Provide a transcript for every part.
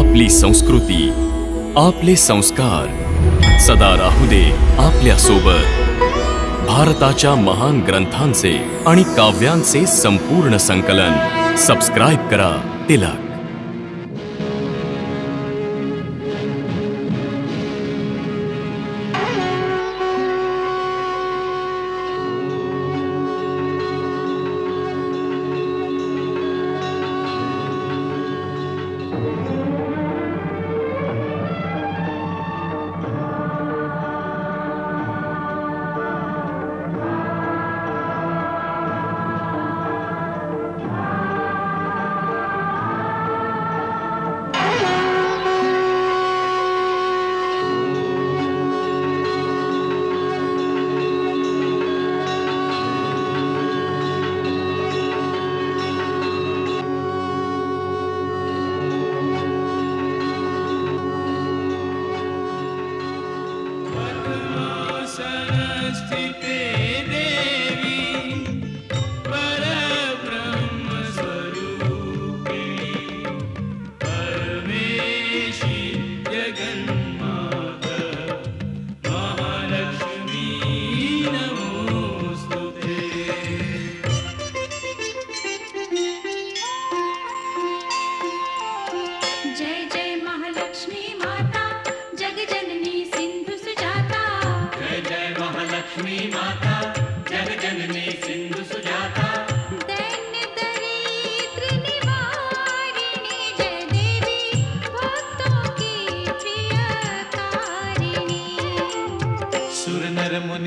आपली संस्कृती, आपले संस्कार सदा राहू दे आपल्या सोबत। भारताच्या महान ग्रंथांचे आणि काव्यांचे संपूर्ण संकलन सबस्क्राइब करा तिलक।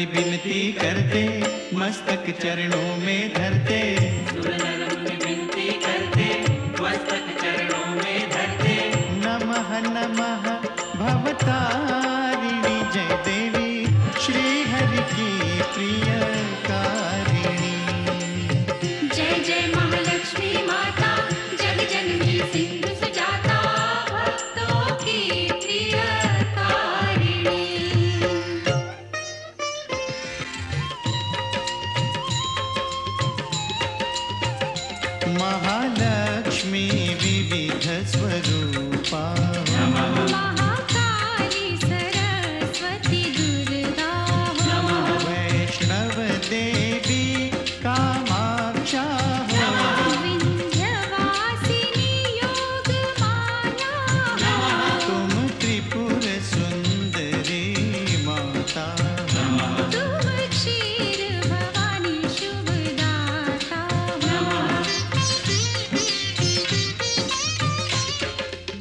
विनती करते मस्तक चरणों में धरते, विनती करते मस्तक चरणों में धरते। नमः नमः भवतारिणी जय देवी श्री हरि की प्रियकारिणी। जय जय महालक्ष्मी माता जग जननी सिंधु सुजाता भक्तों की प्रियकारिणी। महालक्ष्मी विविध स्वरूपा, महाकाली सरस्वती दुर्गा, वैष्णव देवी कामाक्षा, विंध्यवासिनी योग माया, तुम त्रिपुर सुंदरी माता, तुम क्षीर भवानी शुभदाता।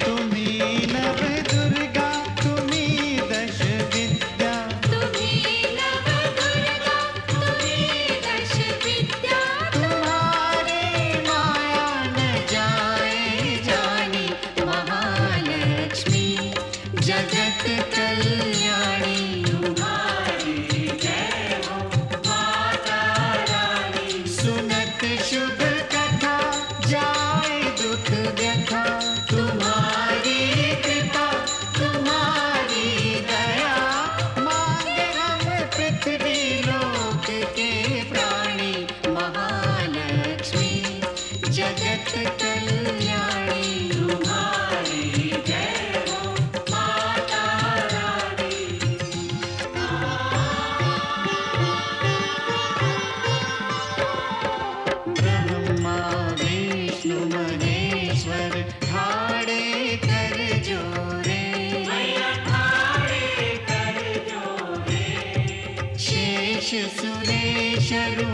तुम्ही नव दुर्गा तुम्ही दश विद्या, तुम्ही नव दुर्गा तुम्ही दश विद्या, तुम्हारी माया न जाए जानी। महालक्ष्मी जगत कल्याणी। तुम्हारी जय हो माता रानी। सुनत शुभ कथा जाए दुख व्यथा, तुम्हारी कृपा तुम्हारी दया। मांगे हम पृथ्वी लोक के प्राणी, महालक्ष्मी जगत कल्याणी। तुम्हारी जय हो माता रानी। ब्रह्मा विष्णु महेश्वर ठाड़े कर जोरे, शेष सुरेश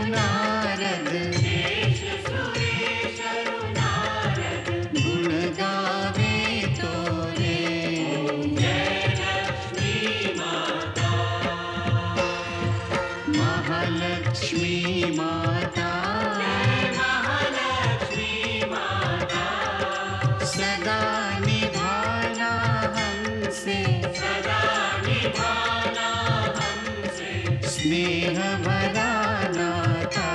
नारद गुण गावे तोरे। महालक्ष्मी माता सदा निभाना हमसे, स्नेह भरा नाता।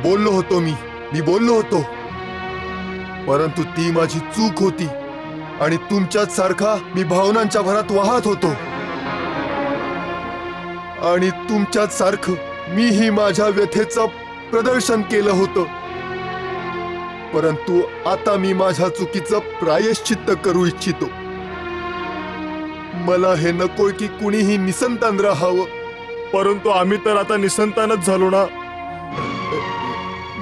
बोललो होतो मी बोललो होतो, परंतु ती माझी चूक होती आणि तुमच्याच सारखा मी भावनांच्या भरात वाहत होतो आणि तुमच्याच सारखं मीही माझ्या व्यथेचं प्रदर्शन केलं होतं. परंतु आता मी माझ्या चुकीचं प्रायश्चित्त करू इच्छितो. मला हे नकोय की कुणीही निसंतान राहावं. परंतु आम्ही तर आता निसंतानच झालो ना.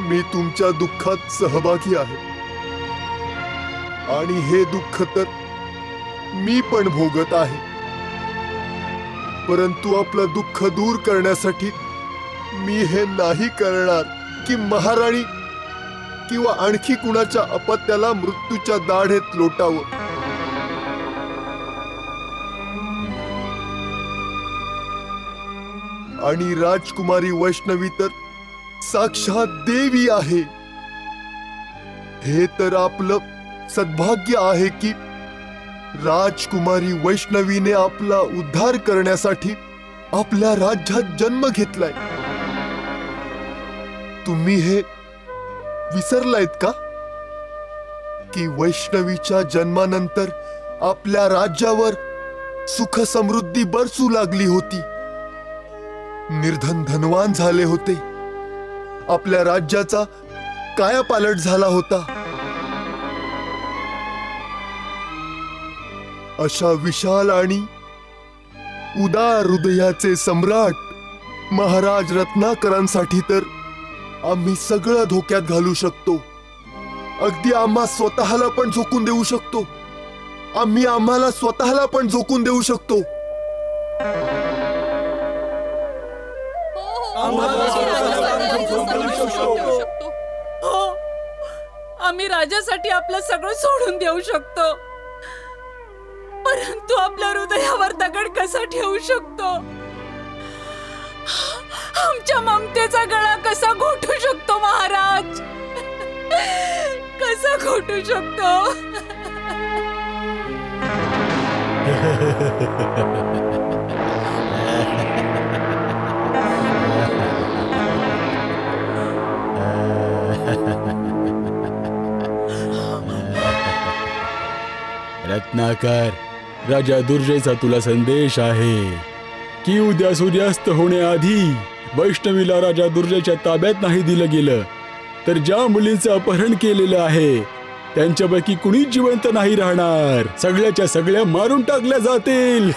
मी तुमच्या दुःखात सहभागी आहे आणि हे दुःख तर मी पण भोगत आहे. परंतु आपलं दुःख दूर करण्यासाठी मी हे नाही करणार की महाराणी किंवा आणखी कुणाच्या अपत्याला मृत्यूच्या दाढेत लोटावं. आणि राजकुमारी वैष्णवी तर साक्षात देवी आहे. हे तर आपलं सद्भाग्य आहे की राजकुमारी वैष्णवीने आपला उद्धार करण्यासाठी आपल्या राज्यात जन्म घेतलाय. तुम्ही हे विसरलायत का की वैष्णवीच्या जन्मानंतर आपल्या राज्यावर सुख समृद्धी बरसू लागली होती. निर्धन धनवान झाले होते. आपल्या राज्याचा कायापालट झाला होता. अशा विशाल आणि उदार हृदयाचे सम्राट महाराज रत्नाकरांसाठी तर आम्ही सगळं धोक्यात घालू शकतो. अगदी आम्हा स्वतःला पण झोकून देऊ शकतो. आम्ही आम्हाला स्वतःला पण झोकून देऊ शकतो. आम्ही राजासाठी आपलं सगळं सोडून देऊ शकतो. परंतु आपल्या हृदयावर दगड कसा ठेवू शकतो? आमच्या ममतेचा गळा कसा घोटू शकतो महाराज? कसा घोटू शकतो? रत्नाकर, राजा दुर्जयचा तुला संदेश आहे की उद्या सूर्यास्त होण्याआधी वैष्णवीला राजा दुर्जयच्या ताब्यात नाही दिलं गेलं तर ज्या मुलींचं अपहरण केलेलं आहे त्यांच्यापैकी कुणीच जिवंत नाही राहणार. सगळ्याच्या सगळ्या मारून टाकल्या जातील.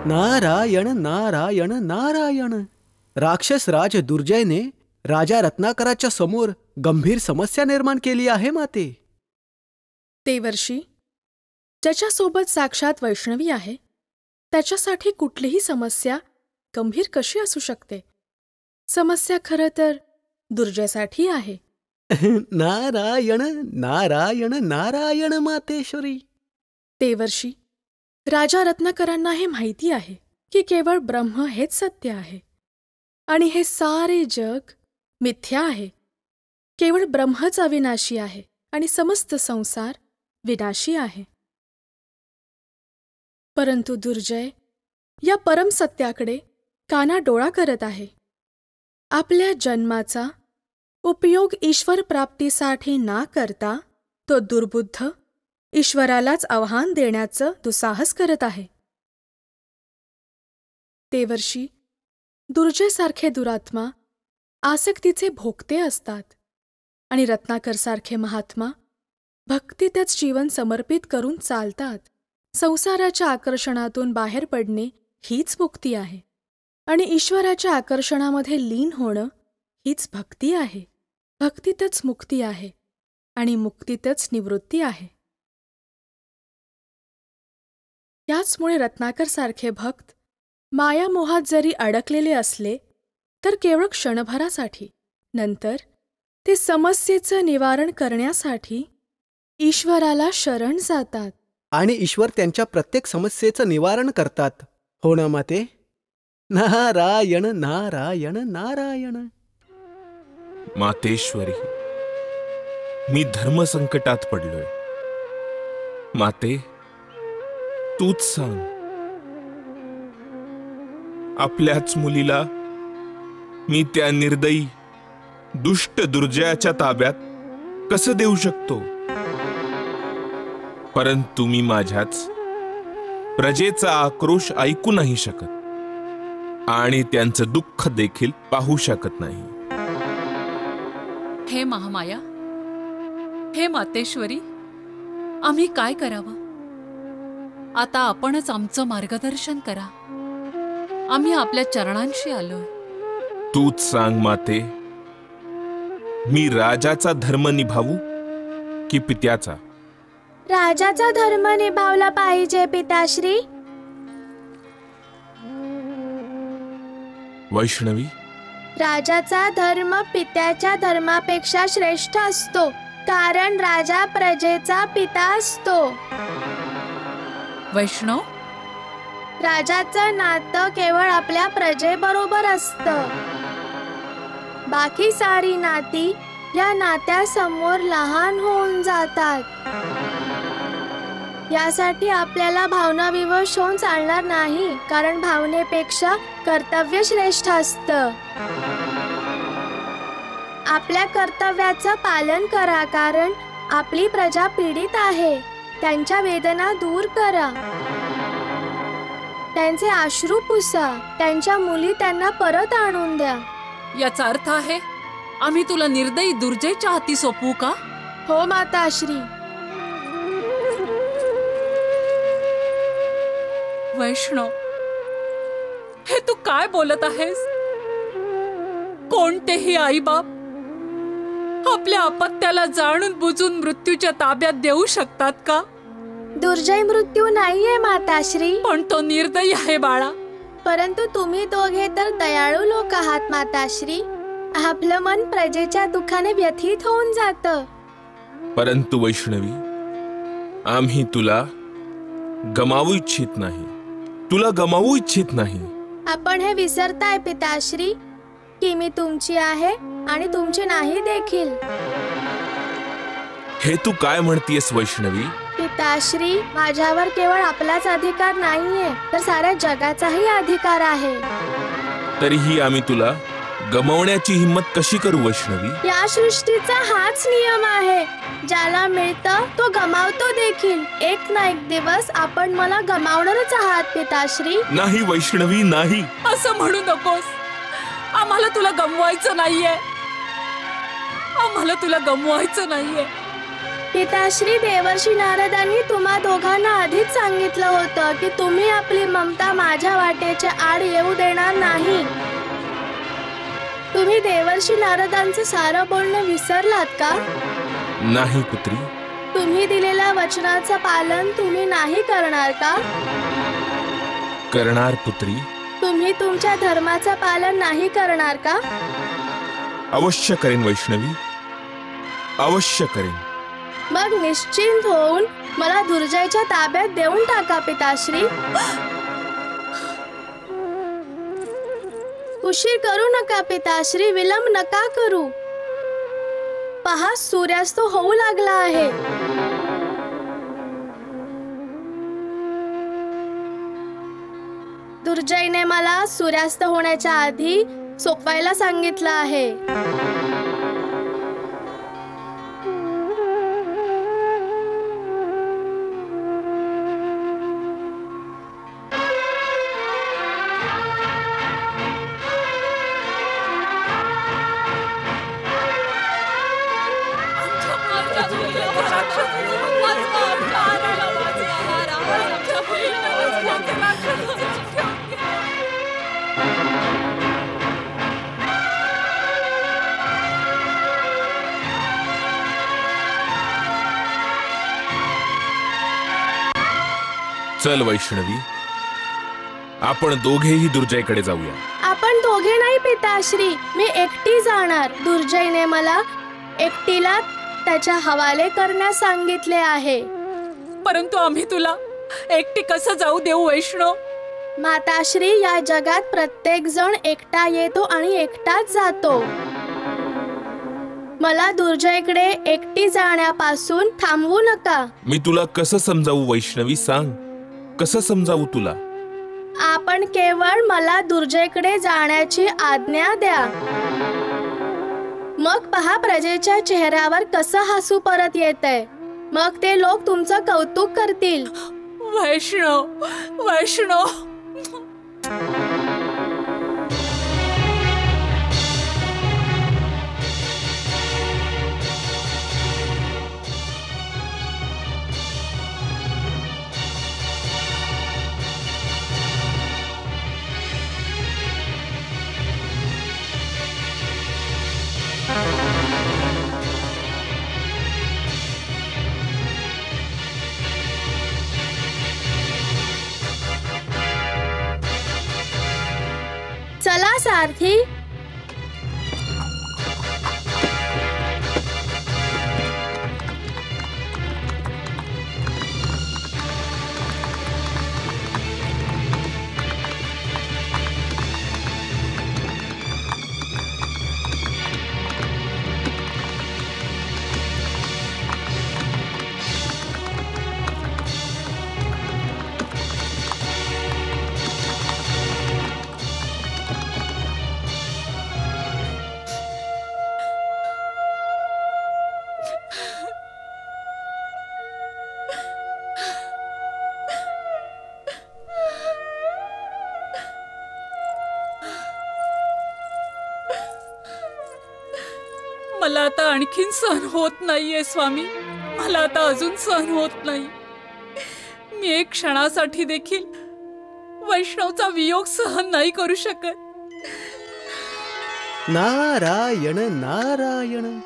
नारायण नारायण नारायण. राक्षस राज दुर्जयने राजा रत्नाकराच्या समोर गंभीर समस्या निर्माण केली आहे माते. देवर्षी, ज्याच्यासोबत साक्षात वैष्णवी आहे त्याच्यासाठी कुठलीही समस्या गंभीर कशी असू शकते? समस्या खरं तर दुर्जयसाठी आहे. नारायण नारायण नारायण मातेश्वरी. देवर्षी, राजा रत्नाकरांना हे माहिती आहे की केवळ ब्रह्म हेच सत्य आहे आणि हे सारे जग मिथ्या आहे. केवळ ब्रह्मच अविनाशी आहे आणि समस्त संसार विनाशी आहे. परंतु दुर्जय या परमसत्याकडे कानाडोळा करत आहे. आपल्या जन्माचा उपयोग ईश्वर प्राप्तीसाठी ना करता तो दुर्बुद्ध ईश्वरालाच आव्हान देण्याचं दुस्साहस करत आहे. देवर्षी, दुर्जयसारखे दुरात्मा आसक्तीचे भोगते असतात आणि रत्नाकरसारखे महात्मा भक्तीतच जीवन समर्पित करून चालतात. संसाराच्या आकर्षणातून बाहेर पडणे हीच मुक्ती आहे आणि ईश्वराच्या आकर्षणामध्ये लीन होणं हीच भक्ती आहे. भक्तीतच मुक्ती आहे आणि मुक्तीतच निवृत्ती आहे. याचमुळे रत्नाकरसारखे भक्त मायामोहात जरी अडकलेले असले तर केवळ क्षणभरासाठी, नंतर ते समस्येचं निवारण करण्यासाठी ईश्वराला शरण जातात. आणि ईश्वर त्यांच्या प्रत्येक समस्येचं निवारण करतात. हो ना माते? नारायण नारायण नारायण. मातेश्वरी, मी धर्मसंकटात पडलोय. माते, तूच सांग, आपल्याच मुलीला मी त्या निर्दयी दुष्ट दुर्जयाच्या ताब्यात कसं देऊ शकतो? परंतु मी माझ्याच प्रजेचा आक्रोश ऐकू नाही शकत आणि त्यांचं दुःख देखील पाहू शकत नाही. हे महामाया, हे मातेश्वरी, आम्ही काय करावं? आता आपणच आमचं मार्गदर्शन करा. आम्ही आपल्या चरणांशी आलोय. तूच सांग माते, मी राजाचा धर्म निभावू की पित्याचा? राजाचा धर्म निभावला पाहिजे पिताश्री. वैष्णवी, राजाचा धर्म पित्याच्या धर्मापेक्षा श्रेष्ठ असतो, कारण राजा प्रजेचा पिता असतो. वैष्णव, राजाचं नातं केवळ आपल्या प्रजेबरोबर असतं. बाकी सारी नाती या नात्यासमोर लहान होऊन जातात. यासाठी आपल्याला भावनाविवश होऊन चालणार नाही, कारण भावनेपेक्षा कर्तव्य श्रेष्ठ असतं. आपल्या कर्तव्याचं पालन करा, कारण आपली प्रजा पीडित आहे. त्यांच्या वेदना दूर करा, त्यांचे अश्रू पुसा, त्यांच्या मुली त्यांना परत आणून द्या. याचा अर्थ आहे आम्ही तुला निर्दयी दुर्जयच्या हाती सोपवू का? हो माताश्री. वैष्णव, हे तू काय बोलत आहेस? कोणतेही आईबाप आपल्या अपत्याला जाणून बुजून मृत्यूच्या ताब्यात देऊ शकतात का? दुर्जय मृत्यू नाहीये माताश्री, पण तो निर्दयी आहे बाळा. परंतु तुम्ही दोघे तर दयाळू लोक आहात माताश्री. आपलं मन प्रजेच्या दुःखाने व्यथित होऊन जातं. परंतु वैष्णवी, आम्ही तुला गमावू इच्छित नाही. तुला गमावू इच्छित नाही. आपण हे विसरताय पिताश्री, की मी तुमची आहे आणि तुमची नाही देखील. हे तू काय म्हणतीयस वैष्णवी? पिताश्री, माझ्यावर केवळ आपलाच अधिकार नाहीये, तर साऱ्या जगाचाही अधिकार आहे. तरीही आम्ही तुला गमावण्याची हिम्मत कशी करू वैष्णवी? या सृष्टीचा हाच नियम आहे. ज्याला मिळतं तो गमावतो देखील. एक ना एक दिवस आपण मला गमावणारच आहात पिताश्री. नाही वैष्णवी, नाही. असं म्हणू नकोस. आम्हाला तुला गमवायचं नाहीये. आम्हाला तुला गमवायचं नाहीये. पिताश्री, देवर्षी नारदांनी तुम्हा दोघांना आधीच सांगितलं होतं की तुम्ही आपली ममता माझ्या वाटेच्या आड येऊ देणार नाही. तुम्ही देवर्षी नारदांचं सारं बोलणं विसरलात का? नाही पुत्री. तुम्ही दिलेल्या वचनाचं पालन तुम्ही नाही करणार का? करणार पुत्री. तुम्ही तुमच्या धर्माचं पालन नाही करणार का? अवश्य करेन वैष्णवी, अवश्य करेन. मग निश्चिंत होऊन मला दुर्जयच्या ताब्यात देऊन टाका पिताश्री. उशीर करू नका पिताश्री, विलंब नका करू. पहा, सूर्यास्त होऊ लागला आहे. दुर्जयने मला सूर्यास्त होण्याच्या आधी सोपवायला सांगितलं आहे. चल वैष्णवी, आपण दोघेही दुर्जयकडे जाऊया. आपण दोघे नाही पिताश्री, मी एकटी जाणार. दुर्जयने मला एकटीला त्याच्या हवाले करण्यास सांगितले आहे. परंतु आम्ही तुला एकटी कसं जाऊ देऊ वैष्णव? माताश्री, या जगात प्रत्येक जण एकटा येतो आणि एकटाच जातो. मला दुर्जयकडे एकटी जाण्यापासून थांबवू नका. मी तुला कसं समजावू वैष्णवी, सांग कसं समजावू तुला? आपण केवळ मला दुर्जयकडे जाण्याची आज्ञा द्या. मग पहा प्रजेच्या चेहऱ्यावर कसं हसू परत येतंय. मग ते लोक तुमचं कौतुक करतील. वैष्णव वैष्णव चला सारथी. मला आता आणखीन सहन होत नाहीये स्वामी. मला आता अजून सहन होत नाही. मी एक क्षणासाठी देखील वैष्णवचा वियोग सहन नाही करू शकत. नारायण नारायण.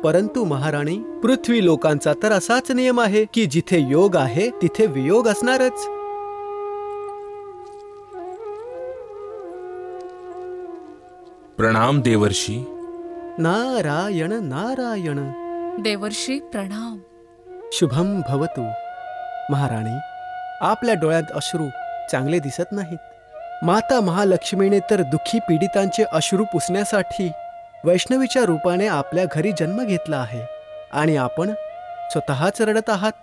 परंतु महाराणी, पृथ्वी लोकांचा तर असाच नियम आहे की जिथे योग आहे तिथे वियोग असणारच. प्रणाम देवर्षी. नारायण नारायण. देवर्षी प्रणाम. शुभम भवतु. महाराणी, आपल्या डोळ्यात अश्रू चांगले दिसत नाहीत. माता महालक्ष्मीने तर दुःखी पीडितांचे अश्रू पुसण्यासाठी वैष्णवीच्या रूपाने आपल्या घरी जन्म घेतला आहे आणि आपण स्वतःच रडत आहात.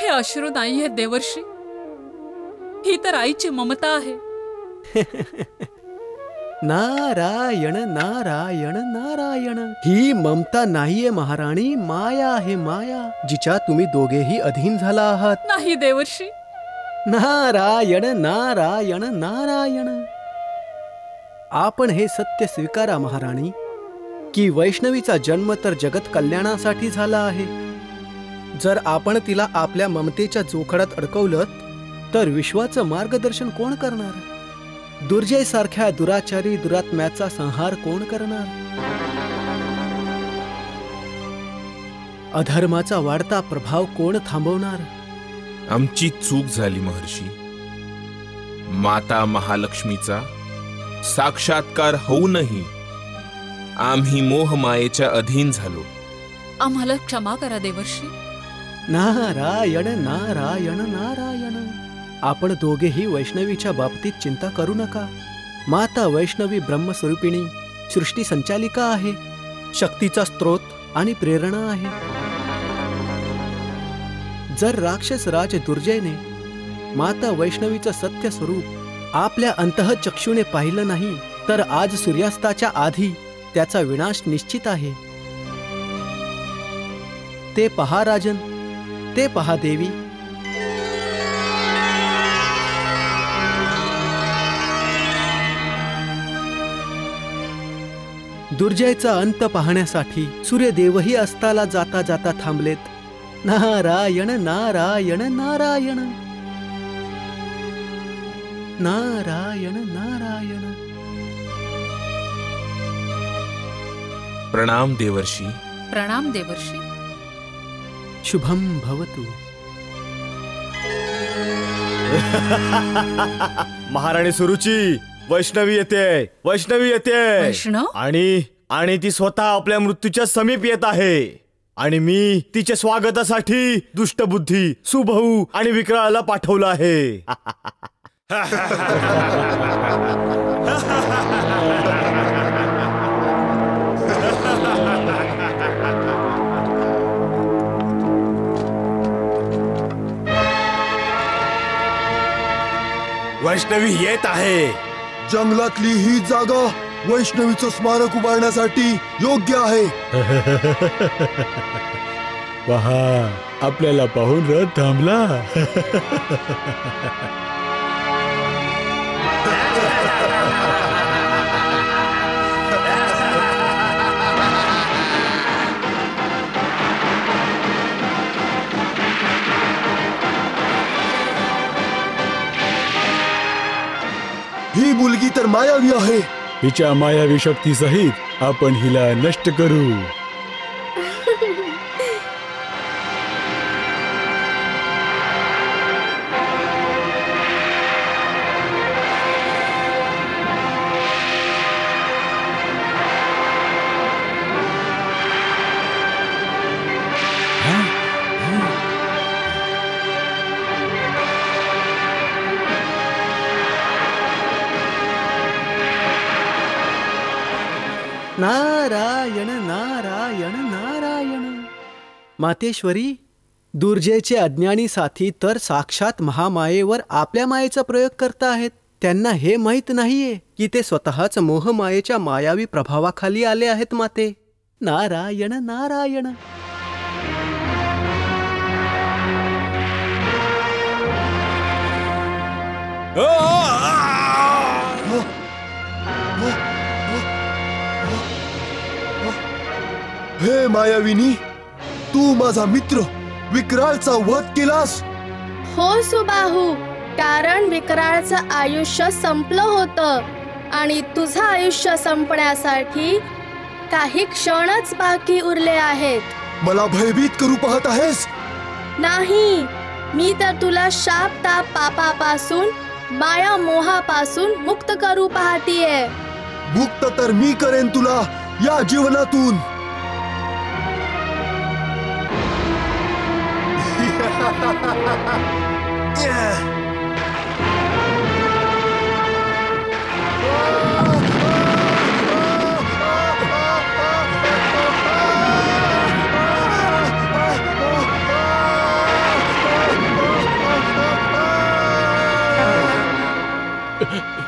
हे अश्रू नाहीये देवर्षी, ही तर आईची ममता आहे. नारायण नारायण नारायण. ही ममता नाहीये महाराणी, माया आहे, माया, जिच्या तुम्ही दोघेही अधीन झाला आहात. नाही देवर्षी. नारायण नारायण नारायण. आपण हे सत्य स्वीकारा महाराणी की वैष्णवीचा जन्म तर जगत कल्याणासाठी झाला आहे. जर आपण तिला आपल्या ममतेच्या जोखडात अडकवलं तर विश्वाचं मार्गदर्शन कोण करणार? दुर्जय सारख्या दुराचारी दुरात्म्याचा संहार कोण करणार? अधर्माचा वाढता प्रभाव कोण थांबवणार? आमची चूक झाली महर्षी. माता महालक्ष्मीचा साक्षात्कार होऊनही आम्ही मोहमायेच्या अधीन झालो. आम्हाला क्षमा करा देवर्षी. नारायण नारायण नारायण. आपण दोघेही वैष्णवीच्या बाबतीत चिंता करू नका. माता वैष्णवी ब्रह्मस्वरूपिणी सृष्टी संचालिका आहे, शक्तीचा स्रोत आणि प्रेरणा आहे. जर राक्षस राज दुर्जयने माता वैष्णवीचं सत्य स्वरूप आपल्या अंतःचक्षुने पाहिलं नाही तर आज सूर्यास्ताच्या आधी त्याचा विनाश निश्चित आहे. ते पहा राजन, ते पहा देवी. दुर्जयचा अंत पाहण्यासाठी सूर्यदेवही अस्ताला जाता जाता थांबलेत. नारायण नारायण नारायण. नारायण नारायण. प्रणाम देवर्षी. प्रणाम देवर्षी. शुभम भवतु. महाराणी सुरुची, वैष्णवी येते, वैष्णवी येते. वैष्णव? आणि ती स्वतः आपल्या मृत्यूच्या समीप येत आहे आणि मी तिच्या स्वागतासाठी दुष्टबुद्धी, सुभाऊ आणि विक्राळाला पाठवलं आहे. वैष्णवी येत आहे. जंगलातली ही जागा वैष्णवीचं स्मारक उभारण्यासाठी योग्य आहे. पहा, आपल्याला पाहून रथ थांबला. ही मुलगी तर मायावी आहे. हिच्या मायावी शक्ती सहित आपण हिला नष्ट करू. नारायण नारायण नारायण. मातेश्वरी, दुर्जयचे अज्ञानी साथी तर साक्षात महामायेवर आपल्या मायेचा प्रयोग करता आहेत. त्यांना हे माहीत नाहीये की ते स्वतःच मोहमायेच्या मायावी प्रभावाखाली आले आहेत. माते, नारायण नारायण. हे मायाविनी, तू माझा मित्र विक्राळचा वध केलास. हो सुबाहू, कारण विक्राळचं आयुष्य संपलं होतं आणि तुझं आयुष्य संपण्यासाठी काही क्षणच बाकी उरले आहेत. मला भयभीत करू पाहत आहेस? नाही, मी तर तुला शाप ताप पापापासून, माया मोहापासून मुक्त करू पाहतीये. मुक्त तर मी करेन तुला या जीवनातून.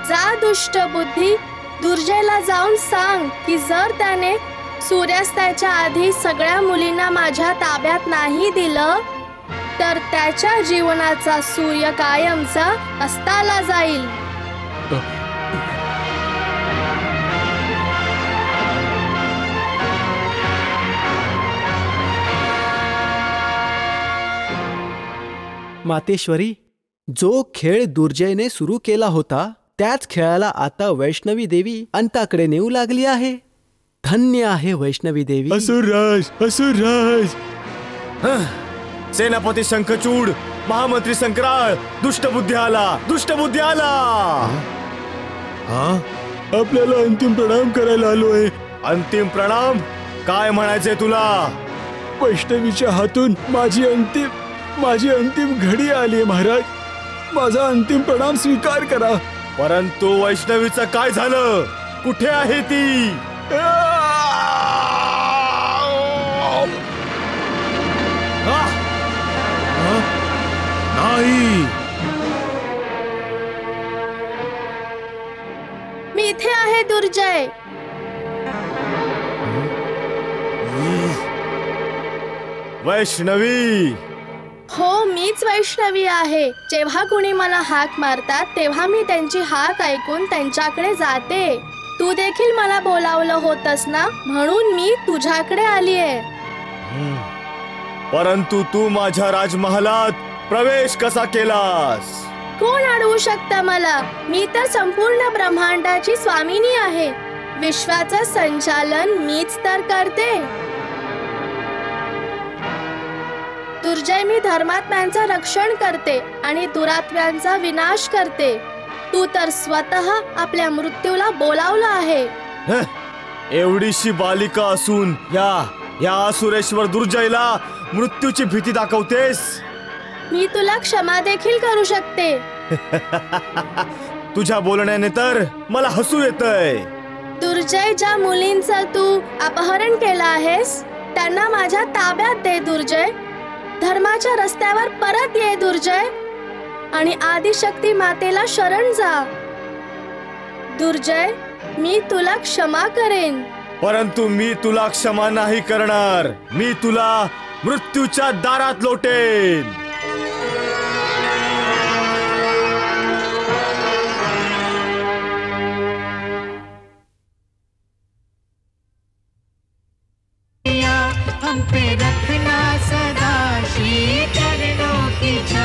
जा दुष्ट बुद्धी, दुर्जयला जाऊन सांग की जर त्याने सूर्यास्ताच्या आधी सगळ्या मुलींना माझ्या ताब्यात नाही दिलं तर त्याच्या जीवनाचा सूर्य कायमचा अस्ताला जाईल. मातेश्वरी, जो खेळ दुर्जयने सुरू केला होता त्याच खेळाला आता वैष्णवी देवी अंताकडे नेऊ लागली आहे. धन्य आहे वैष्णवी देवी. असुरराज, असुरराज. सेनापती शंखचूड, महामंत्री संक्राळ, दुष्टबुद्धी आला, दुष्टबुद्धी आला. आपल्याला अंतिम प्रणाम करायला आलोय. अंतिम प्रणाम? काय म्हणायचंय तुला? वैष्णवीच्या हातून माझी अंतिम घडी आली महाराज. माझा अंतिम प्रणाम स्वीकार करा. परंतु वैष्णवीचं काय झालं? कुठे आहे ती? नाही, मी इथे आहे दुर्जय. वैष्णवी. हो, मीच वैष्णवी आहे. जेव्हा कुणी मला हाक मारतात तेव्हा मी त्यांची हाक ऐकून त्यांच्याकडे जाते. तू देखील मला बोलावलं होतस ना, म्हणून मी तुझ्याकडे आलीये. परंतु तू माझ्या राजमहालात प्रवेश कसा केलास? कोण अडवू शकतं मला? मी तर संपूर्ण ब्रह्मांडाची स्वामिनी आहे. विश्वाचं संचालन मीच तर करते. दुर्जय, मी धर्मात्म्यांचं रक्षण करते आणि दुरात्म्यांचा विनाश करते. तू तर स्वतः आपल्या मृत्यूला बोलावलं आहे. एवढीशी बालिका असून या असुरेश्वर दुर्जयला मृत्यूची भीती दाखवतेस? मी तुला क्षमा देखील करू शकते. तुझ्या बोलण्याने तर मला हसू येतंय. दुर्जय, ज्या मुलींचं तू अपहरण केलं आहेस त्यांना माझ्या ताब्यात दे दुर्जय. धर्माच्या रस्त्यावर परत ये दुर्जय. आणि आदिशक्ती मातेला शरण जा. दुर्जय, मी तुला क्षमा करेन. परंतु मी तुला क्षमा नाही करणार. मी तुला मृत्यूच्या दारात लोटेन. हम पे रखना सदा श्री चरणों की छाया.